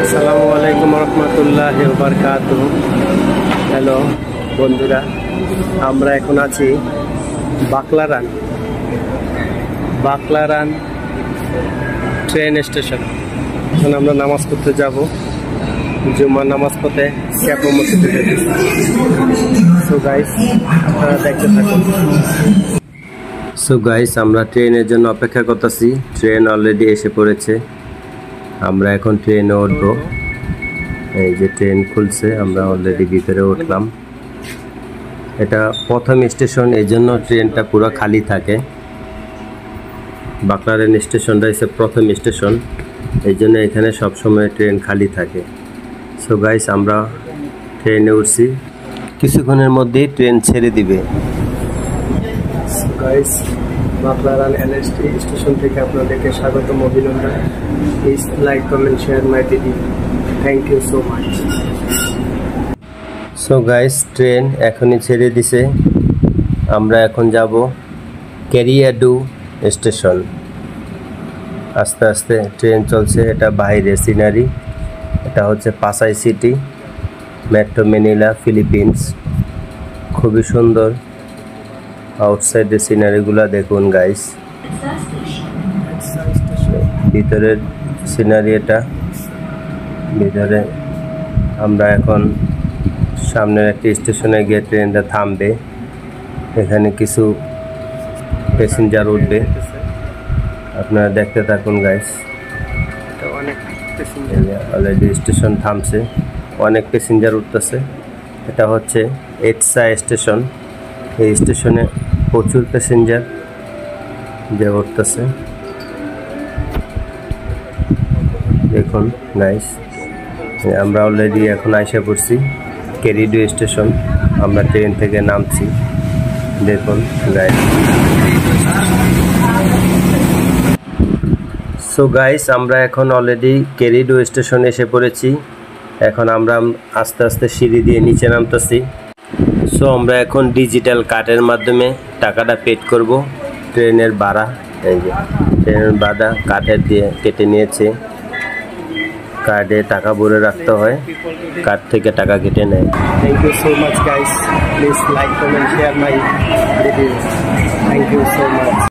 আসসালামু আলাইকুম রহমতুল্লাহি ওয়া বারাকাতুহু। হ্যালো বন্ধুরা, আমরা এখন আছি বাকলারান ট্রেন স্টেশন। এখন আমরা নামাজ পড়তে যাব, জুমার নামাজ পড়তে ক্যাপো মসজিদে যাব। সো গাইস, আপনারা দেখতে থাকুন। সো গাইস, আমরা ট্রেনের জন্য অপেক্ষা করতেছি। ট্রেন অলরেডি এসে পড়েছে, আমরা এখন ট্রেনে উঠবো। এই যে ট্রেন খুলছে, আমরা অলরেডি ভিতরে উঠলাম। এটা প্রথম স্টেশন, এই জন্য ট্রেনটা পুরো খালি থাকে। বাকলারান স্টেশনটা হচ্ছে প্রথম স্টেশন, এই জন্য এখানে সবসময় ট্রেন খালি থাকে। সো গাইস, আমরা ট্রেনে উঠছি, কিছুক্ষণের মধ্যেই ট্রেন ছেড়ে দিবে। সো গাইস, বাকলারান এনএসটি স্টেশন থেকে আপনাদেরকে স্বাগতম, অভিনন্দন। Please like, comment, share my video. Thank you so much. So guys, train এখনই ছেড়ে দিছে। আমরা এখন যাব কেরিয়াডু স্টেশন। আস্তে আস্তে ট্রেন চলছে, এটা বাইরের সিনারি। এটা হচ্ছে পাসাই সিটি, মেট্রো ম্যানিলা, ফিলিপিন্স। খুবই সুন্দর আউটসাইডের সিনারিগুলো দেখুন গাইস। ভিতরের সিনারি এটা। ভিতরে আমরা এখন সামনের একটি স্টেশনে গিয়ে ট্রেনটা থামবে। এখানে কিছু প্যাসেঞ্জার উঠবে, আপনারা দেখতে থাকুন গাইস। অলরেডি স্টেশন থামছে, অনেক প্যাসেঞ্জার উঠতেছে। এটা হচ্ছে এটসা স্টেশন। এই স্টেশনে প্রচুর প্যাসেঞ্জার যে উঠতেছে, দেখুন গাইস। আমরা অলরেডি এখন আইসা পড়ছি কেরিডু স্টেশন। আমরা ট্রেন থেকে নামছি, দেখুন গাইস। সো গাইস, আমরা এখন অলরেডি কেরিডু স্টেশনে এসে পড়েছি। এখন আমরা আস্তে আস্তে সিঁড়ি দিয়ে নিচে নামতেছি। সো আমরা এখন ডিজিটাল কার্ডের মাধ্যমে টাকাটা পেড করব। ট্রেনের ভাড়া, এই যে ট্রেনের ভাড়া কার্ডের দিয়ে কেটে নিয়েছে। কার্ডে টাকা ভরে রাখতে হয়, কার্ড থেকে টাকা কেটে নেয়। Thank you so much guys, please like, comment, share my video. Thank you so much.